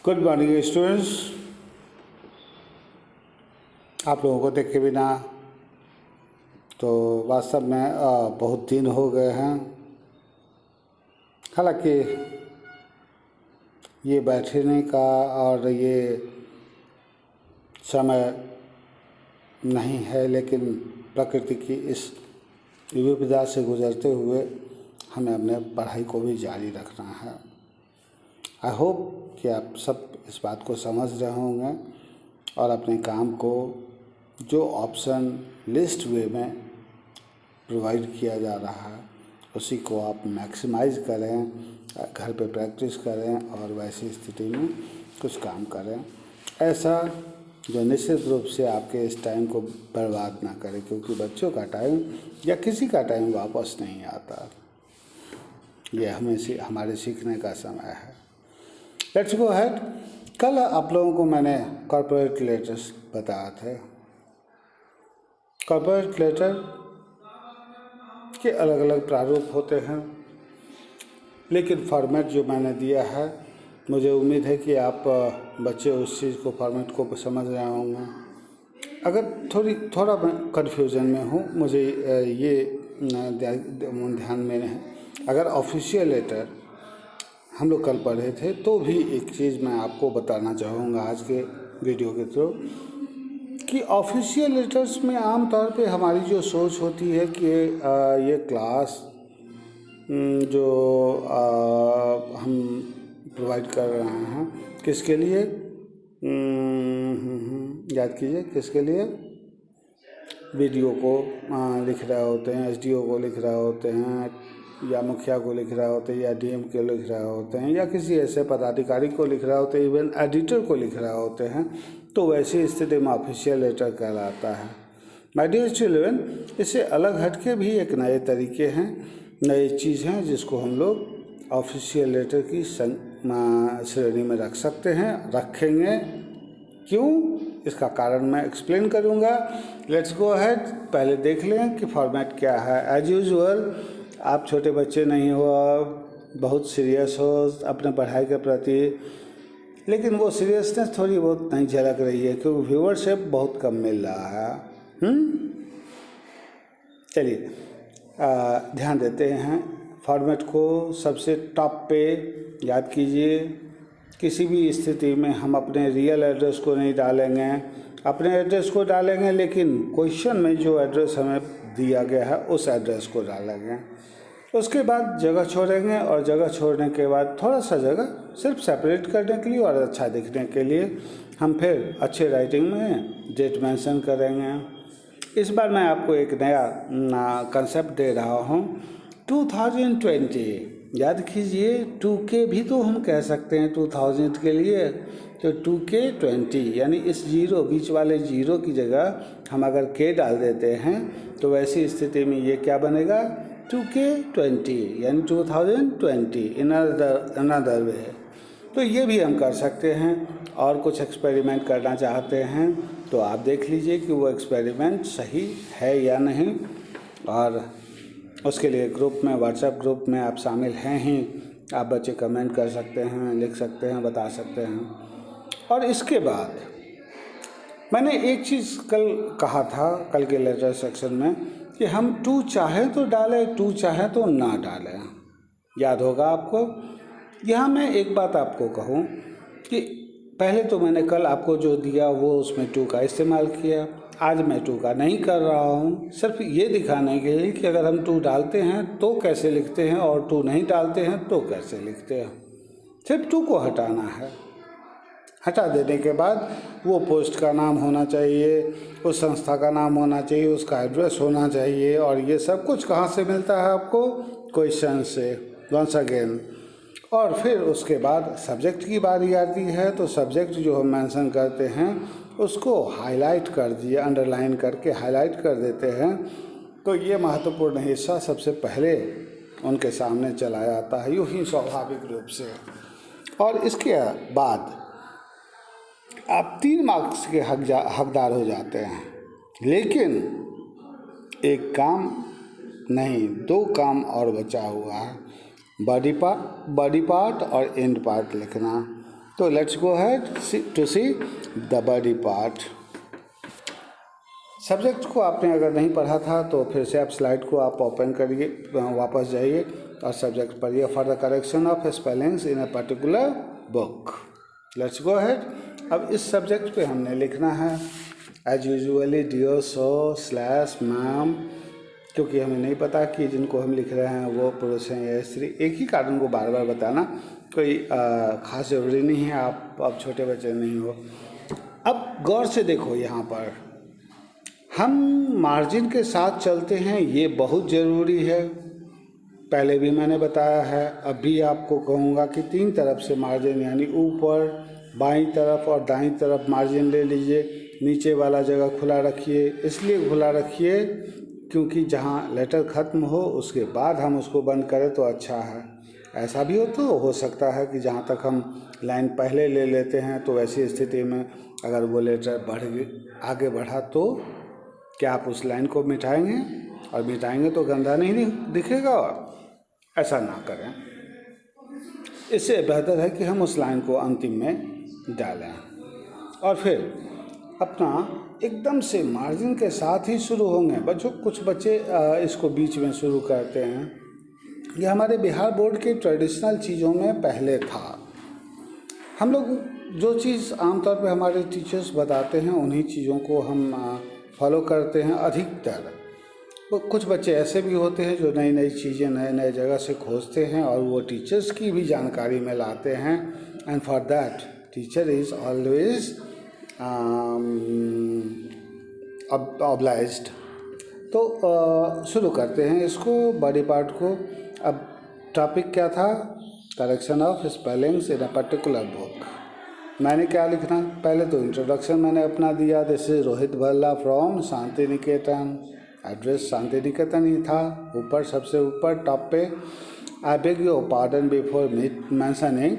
Good morning students. आप लोगों को देखे बिना तो वास्तव में बहुत दिन हो गए हैं। हालांकि ये बैठने का और ये समय नहीं है, लेकिन प्रकृति की इस विपदा से गुजरते हुए हमें अपने पढ़ाई को भी जारी रखना है। आई होप कि आप सब इस बात को समझ रहे होंगे और अपने काम को जो ऑप्शन लिस्ट वे में प्रोवाइड किया जा रहा है उसी को आप मैक्सिमाइज करें, घर पे प्रैक्टिस करें और वैसी स्थिति में कुछ काम करें, ऐसा जो निश्चित रूप से आपके इस टाइम को बर्बाद ना करे, क्योंकि बच्चों का टाइम या किसी का टाइम वापस नहीं आता। यह हमारे सीखने का समय है। Let's go ahead. कल आप लोगों को मैंने कॉर्पोरेट लेटर्स बताया थे। कॉर्पोरेट लेटर के अलग अलग प्रारूप होते हैं, लेकिन फॉर्मेट जो मैंने दिया है, मुझे उम्मीद है कि आप बच्चे उस चीज़ को फॉर्मेट को समझ रहे होंगे। अगर थोड़ा मैं कन्फ्यूजन में हूँ, मुझे ये ध्यान में है। अगर ऑफिशियल लेटर हम लोग कल पढ़े थे, तो भी एक चीज़ मैं आपको बताना चाहूँगा आज के वीडियो के थ्रू कि ऑफिशियल लेटर्स में आम तौर पे हमारी जो सोच होती है कि ये क्लास जो हम प्रोवाइड कर रहे हैं किसके लिए, याद कीजिए किसके लिए, वीडियो को लिख रहे होते हैं, एसडीओ को लिख रहे होते हैं, या मुखिया को लिख रहे होते हैं, या डीएम को लिख रहे होते हैं, या किसी ऐसे पदाधिकारी को लिख रहे होते हैं, इवन एडिटर को लिख रहे होते हैं, तो वैसी स्थिति में ऑफिशियल लेटर कहलाता है। माय डियर चिल्ड्रन, इससे अलग हटके भी एक नए तरीके हैं, नई चीज़ हैं जिसको हम लोग ऑफिशियल लेटर की श्रेणी में रख सकते हैं, रखेंगे। क्यों, इसका कारण मैं एक्सप्लेन करूँगा। Let's go ahead. पहले देख लें कि फॉर्मेट क्या है। एज यूजुअल आप छोटे बच्चे नहीं हो, बहुत सीरियस हो अपने पढ़ाई के प्रति, लेकिन वो सीरियसनेस थोड़ी बहुत नहीं झलक रही है क्योंकि व्यूअरशिप बहुत कम मिल रहा है। चलिए ध्यान देते हैं फॉर्मेट को। सबसे टॉप पे याद कीजिए, किसी भी स्थिति में हम अपने रियल एड्रेस को नहीं डालेंगे, अपने एड्रेस को डालेंगे, लेकिन क्वेश्चन में जो एड्रेस हमें दिया गया है उस एड्रेस को डालेंगे। उसके बाद जगह छोड़ेंगे और जगह छोड़ने के बाद थोड़ा सा जगह सिर्फ सेपरेट करने के लिए और अच्छा दिखने के लिए हम फिर अच्छे राइटिंग में डेट मेंशन करेंगे। इस बार मैं आपको एक नया कंसेप्ट दे रहा हूँ, 2020। याद कीजिए 2K भी तो हम कह सकते हैं 2000 के लिए, तो 2K20 यानी इस जीरो, बीच वाले जीरो की जगह हम अगर K डाल देते हैं तो वैसी स्थिति में ये क्या बनेगा, 2K20 यानी 2020 इन अनदर वे। तो ये भी हम कर सकते हैं। और कुछ एक्सपेरिमेंट करना चाहते हैं तो आप देख लीजिए कि वो एक्सपेरिमेंट सही है या नहीं, और उसके लिए ग्रुप में, व्हाट्सएप ग्रुप में आप शामिल हैं ही, आप बच्चे कमेंट कर सकते हैं, लिख सकते हैं, बता सकते हैं। और इसके बाद मैंने एक चीज़ कल कहा था, कल के लेटर सेक्शन में, कि हम टू चाहे तो डालें, टू चाहे तो ना डालें। याद होगा आपको। यहाँ मैं एक बात आपको कहूँ कि पहले तो मैंने कल आपको जो दिया वो उसमें टू का इस्तेमाल किया, आज मैं टू का नहीं कर रहा हूँ, सिर्फ ये दिखाने के लिए कि अगर हम टू डालते हैं तो कैसे लिखते हैं और टू नहीं डालते हैं तो कैसे लिखते हैं। सिर्फ टू को हटाना है। हटा देने के बाद वो पोस्ट का नाम होना चाहिए, उस संस्था का नाम होना चाहिए, उसका एड्रेस होना चाहिए, और ये सब कुछ कहाँ से मिलता है आपको, क्वेश्चन से, वंस अगेन। और फिर उसके बाद सब्जेक्ट की बारी आती है, तो सब्जेक्ट जो हम मेंशन करते हैं उसको हाईलाइट कर दिए, अंडरलाइन करके हाईलाइट कर देते हैं, तो ये महत्वपूर्ण हिस्सा सबसे पहले उनके सामने चला जाता है, यूँ ही स्वाभाविक रूप से। और इसके बाद आप 3 मार्क्स के हकदार हो जाते हैं, लेकिन एक काम नहीं, 2 काम और बचा हुआ है, बॉडी पार्ट और एंड पार्ट लिखना। तो let's go ahead to see the body part. Subject को आपने अगर नहीं पढ़ा था तो फिर से आप स्लाइड को आप ओपन करिए, वापस जाइए और सब्जेक्ट पढ़िए। For the correction of spellings in a particular book, let's go ahead. अब इस सब्जेक्ट पे हमने लिखना है एज यूजुअली डियर, सो, स्लैश, मैम, क्योंकि हमें नहीं पता कि जिनको हम लिख रहे हैं वो पुरुष हैं या स्त्री। एक ही कारण को बार बार बताना कोई ख़ास ज़रूरी नहीं है, आप अब छोटे बच्चे नहीं हो। अब गौर से देखो, यहाँ पर हम मार्जिन के साथ चलते हैं, ये बहुत ज़रूरी है। पहले भी मैंने बताया है, अब भी आपको कहूँगा कि 3 तरफ से मार्जिन, यानी ऊपर, बाईं तरफ और दाईं तरफ मार्जिन ले लीजिए। नीचे वाला जगह खुला रखिए, इसलिए खुला रखिए क्योंकि जहाँ लेटर ख़त्म हो उसके बाद हम उसको बंद करें तो अच्छा है। ऐसा भी हो सकता है कि जहाँ तक हम लाइन पहले ले लेते हैं तो ऐसी स्थिति में अगर वो लेटर आगे बढ़ा तो क्या आप उस लाइन को मिटाएंगे? और मिटाएंगे तो गंदा नहीं दिखेगा। ऐसा ना करें, इससे बेहतर है कि हम उस लाइन को अंतिम में डालें और फिर अपना एकदम से मार्जिन के साथ ही शुरू होंगे। बच्चों, कुछ बच्चे इसको बीच में शुरू करते हैं। ये हमारे बिहार बोर्ड के ट्रेडिशनल चीज़ों में पहले था। हम लोग जो चीज़ आमतौर पे हमारे टीचर्स बताते हैं उन्हीं चीज़ों को हम फॉलो करते हैं अधिकतर। तो कुछ बच्चे ऐसे भी होते हैं जो नई नई चीज़ें नए नए जगह से खोजते हैं और वो टीचर्स की भी जानकारी में लाते हैं। And for that teacher is always obliged. तो शुरू करते हैं इसको, बॉडी पार्ट को। अब टॉपिक क्या था? Correction of spellings in a particular book. मैंने क्या लिखना? पहले तो इंट्रोडक्शन मैंने अपना दिया, this is Rohit Bhalla from Shantiniketan. Address Shantiniketan ही था, ऊपर सबसे ऊपर टॉप पे। I beg your pardon before mentioning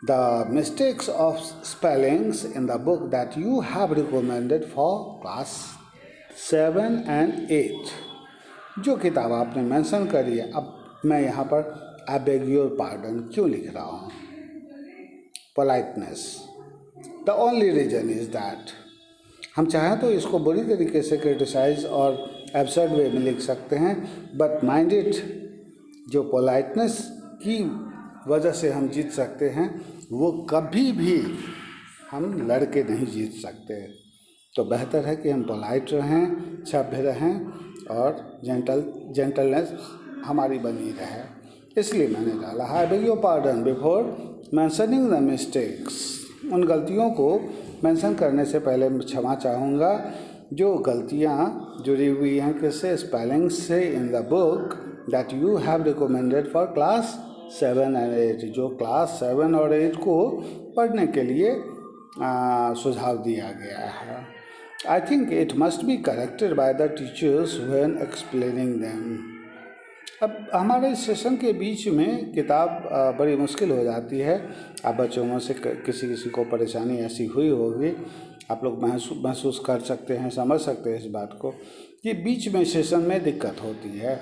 the mistakes of spellings in the book that you have recommended for class 7 and 8। जो किताब आपने मेंशन करी है, अब मैं यहाँ पर आई बेग योर पार्डन क्यों लिख रहा हूँ? Politeness. The only reason is that हम चाहें तो इसको बुरी तरीके से क्रिटिसाइज और एब्सर्ड वे में लिख सकते हैं, बट माइंड इट, जो पोलाइटनेस की वजह से हम जीत सकते हैं वो कभी भी हम लड़के नहीं जीत सकते। तो बेहतर है कि हम पोलाइट रहें, सभ्य रहें और जेंटलनेस हमारी बनी रहे। इसलिए मैंने डाला आई beg your pardon before mentioning the mistakes. उन गलतियों को मेंशन करने से पहले मैं क्षमा चाहूँगा जो गलतियाँ जुड़ी हुई हैं किससे? स्पेलिंग से, इन the book that you have recommended for class 7 and 8, जो क्लास 7 और 8 को पढ़ने के लिए सुझाव दिया गया है। I think it must be corrected by the teachers when explaining them. अब हमारे सेशन के बीच में किताब बड़ी मुश्किल हो जाती है। आप बच्चों में से किसी को परेशानी ऐसी हुई होगी, आप लोग महसूस कर सकते हैं, समझ सकते हैं इस बात को कि बीच में सेशन में दिक्कत होती है।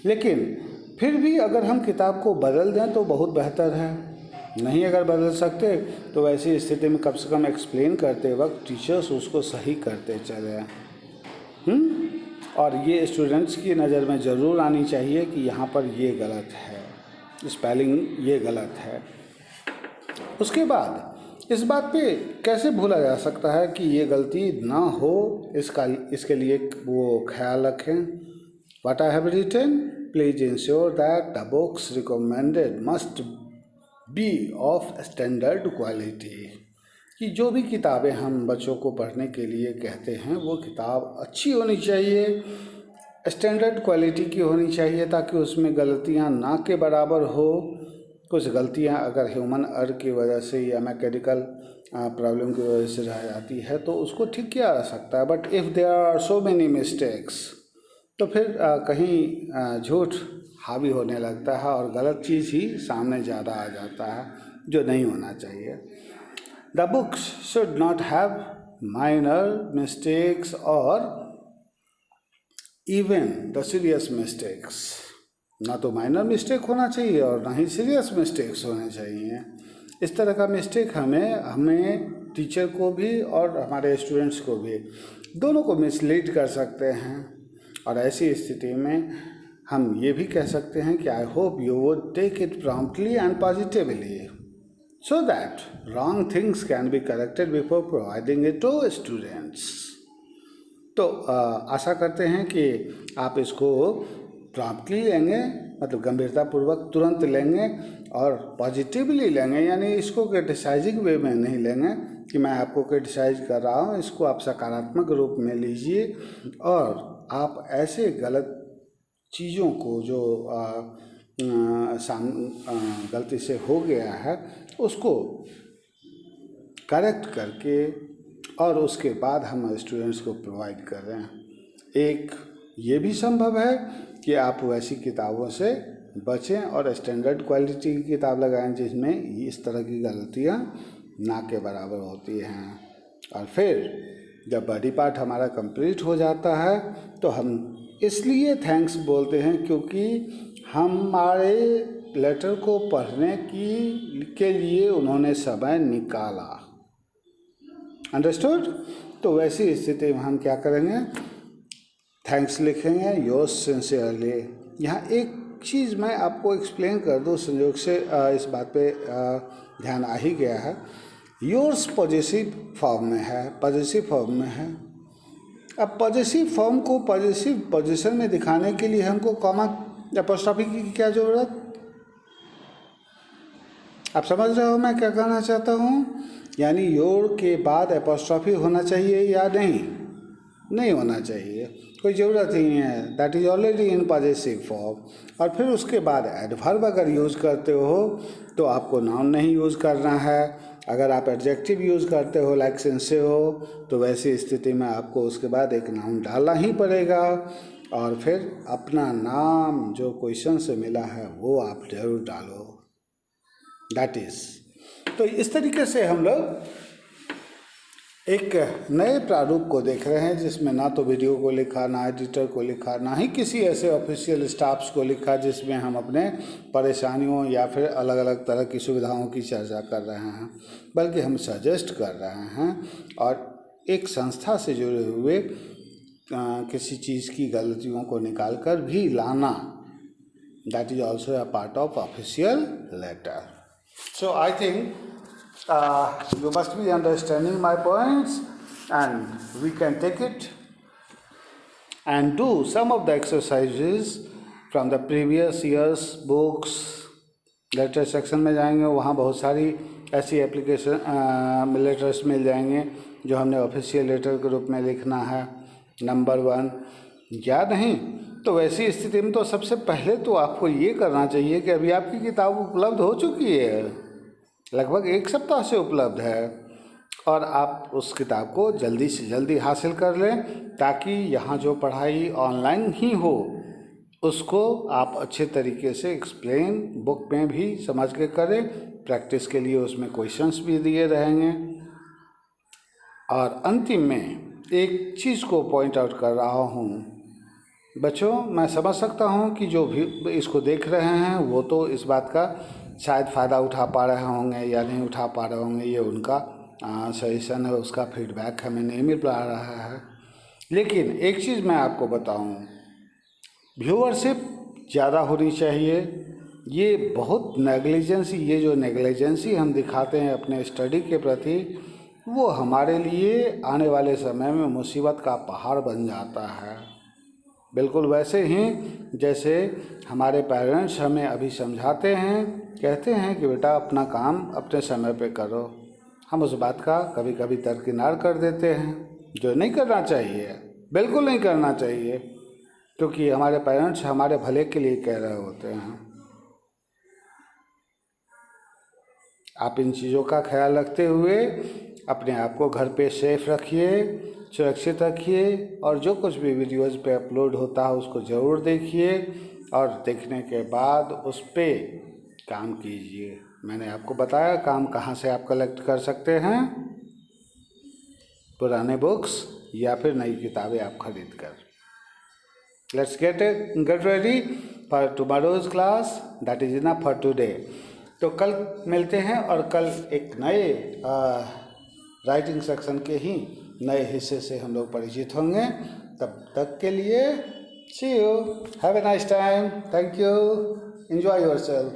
लेकिन फिर भी अगर हम किताब को बदल दें तो बहुत बेहतर है। नहीं अगर बदल सकते तो ऐसी स्थिति में कम से कम एक्सप्लेन करते वक्त टीचर्स उसको सही करते चले। और ये स्टूडेंट्स की नज़र में ज़रूर आनी चाहिए कि यहाँ पर ये गलत है, स्पेलिंग ये गलत है। उसके बाद इस बात पे कैसे भूला जा सकता है कि ये गलती ना हो, इसके लिए वो ख्याल रखें। What I have written, please ensure that the books recommended must be of standard quality. कि जो भी किताबें हम बच्चों को पढ़ने के लिए कहते हैं वो किताब अच्छी होनी चाहिए, स्टैंडर्ड क्वालिटी की होनी चाहिए, ताकि उसमें गलतियां ना के बराबर हो। कुछ गलतियां अगर ह्यूमन अर्र की वजह से या मैकेनिकल प्रॉब्लम की वजह से रह जाती है तो उसको ठीक किया जा सकता है, but if there are so many mistakes तो फिर कहीं झूठ हावी होने लगता है और गलत चीज़ ही सामने ज़्यादा आ जाता है, जो नहीं होना चाहिए। The books should not have minor mistakes or even the serious mistakes। ना तो माइनर मिस्टेक होना चाहिए और ना ही सीरियस मिस्टेक्स होने चाहिए। इस तरह का मिस्टेक हमें टीचर को भी और हमारे स्टूडेंट्स को भी दोनों को मिसलीड कर सकते हैं। और ऐसी स्थिति में हम ये भी कह सकते हैं कि I hope you would take it promptly and positively so that wrong things can be corrected before providing it to students। तो आशा करते हैं कि आप इसको प्रॉम्प्टली लेंगे, मतलब गंभीरतापूर्वक तुरंत लेंगे और पॉजिटिवली लेंगे, यानी इसको क्रिटिसाइजिंग वे में नहीं लेंगे कि मैं आपको क्रिटिसाइज कर रहा हूँ। इसको आप सकारात्मक रूप में लीजिए और आप ऐसे गलत चीज़ों को जो गलती से हो गया है उसको करेक्ट करके और उसके बाद हम स्टूडेंट्स को प्रोवाइड कर रहे हैं। एक ये भी संभव है कि आप वैसी किताबों से बचें और स्टैंडर्ड क्वालिटी की किताब लगाएं जिसमें इस तरह की गलतियां ना के बराबर होती हैं। और फिर जब बॉडी पार्ट हमारा कंप्लीट हो जाता है तो हम इसलिए थैंक्स बोलते हैं क्योंकि हमारे लेटर को पढ़ने के लिए उन्होंने समय निकाला। अंडरस्टूड? तो वैसी स्थिति में हम क्या करेंगे, थैंक्स लिखेंगे, योर्स सिंसियरली। यहाँ एक चीज़ मैं आपको एक्सप्लेन कर दूँ, संयोग से इस बात पे ध्यान आ ही गया है। योर्स पॉजिटिव फॉर्म में है, पॉजिटिव फॉर्म में है। अब पॉजिटिव फॉर्म को पॉजिटिव पोजीशन में दिखाने के लिए हमको कॉमा एपोस्ट्रोफी की क्या ज़रूरत? आप समझ रहे हो मैं क्या कहना चाहता हूँ? यानी योर के बाद एपोस्ट्रोफी होना चाहिए या नहीं? नहीं होना चाहिए, कोई ज़रूरत ही नहीं है। That is already in positive form. और फिर उसके बाद एडवर्ब अगर यूज़ करते हो तो आपको नाउन नहीं यूज़ करना है। अगर आप एडजेक्टिव यूज़ करते हो लाइक सिंसियर तो वैसी स्थिति में आपको उसके बाद एक नाउन डालना ही पड़ेगा और फिर अपना नाम जो क्वेश्चन से मिला है वो आप जरूर डालो। दैट इज़, तो इस तरीके से हम लोग एक नए प्रारूप को देख रहे हैं जिसमें ना तो वीडियो को लिखा, ना एडिटर को लिखा, ना ही किसी ऐसे ऑफिशियल स्टाफ्स को लिखा जिसमें हम अपने परेशानियों या फिर अलग अलग तरह की सुविधाओं की चर्चा कर रहे हैं, बल्कि हम सजेस्ट कर रहे हैं और एक संस्था से जुड़े हुए किसी चीज़ की गलतियों को निकाल कर भी लाना, that is also a part of official letter. So I think you must be understanding my points and we can take it and do some of the exercises from the previous years books। Letter section में जाएंगे, वहाँ बहुत सारी ऐसी application letters मिल जाएंगे जो हमने official letter के रूप में लिखना है। नंबर 1 या नहीं तो वैसी स्थिति में तो सबसे पहले तो आपको ये करना चाहिए कि अभी आपकी किताब उपलब्ध हो चुकी है, लगभग 1 सप्ताह से उपलब्ध है और आप उस किताब को जल्दी से जल्दी हासिल कर लें ताकि यहाँ जो पढ़ाई ऑनलाइन ही हो उसको आप अच्छे तरीके से एक्सप्लेन बुक में भी समझ के करें। प्रैक्टिस के लिए उसमें क्वेश्चंस भी दिए रहेंगे। और अंतिम में एक चीज़ को पॉइंट आउट कर रहा हूँ बच्चों, मैं समझ सकता हूँ कि जो भी इसको देख रहे हैं वो तो इस बात का शायद फ़ायदा उठा पा रहे होंगे या नहीं उठा पा रहे होंगे, ये उनका सजेशन है, उसका फीडबैक हमें नहीं मिल पा रहा है। लेकिन एक चीज़ मैं आपको बताऊं, व्यूअरशिप ज़्यादा होनी चाहिए। ये बहुत नेग्लिजेंसी, ये जो नेग्लिजेंसी हम दिखाते हैं अपने स्टडी के प्रति, वो हमारे लिए आने वाले समय में मुसीबत का पहाड़ बन जाता है। बिल्कुल वैसे ही जैसे हमारे पेरेंट्स हमें अभी समझाते हैं, कहते हैं कि बेटा अपना काम अपने समय पे करो, हम उस बात का कभी कभी तर्कनार कर देते हैं, जो नहीं करना चाहिए, बिल्कुल नहीं करना चाहिए, क्योंकि हमारे पेरेंट्स हमारे भले के लिए कह रहे होते हैं। आप इन चीज़ों का ख्याल रखते हुए अपने आप को घर पे सेफ रखिए, सुरक्षित रखिए और जो कुछ भी वीडियोज़ पे अपलोड होता है उसको ज़रूर देखिए और देखने के बाद उस पर काम कीजिए। मैंने आपको बताया काम कहाँ से आप कलेक्ट कर सकते हैं, पुराने बुक्स या फिर नई किताबें आप खरीद कर। Let's get ready for tomorrow's class, that is enough for today. तो कल मिलते हैं और कल एक नए राइटिंग सेक्शन के ही नए हिस्से से हम लोग परिचित होंगे। तब तक के लिए see you, have a nice time, thank you, enjoy yourself.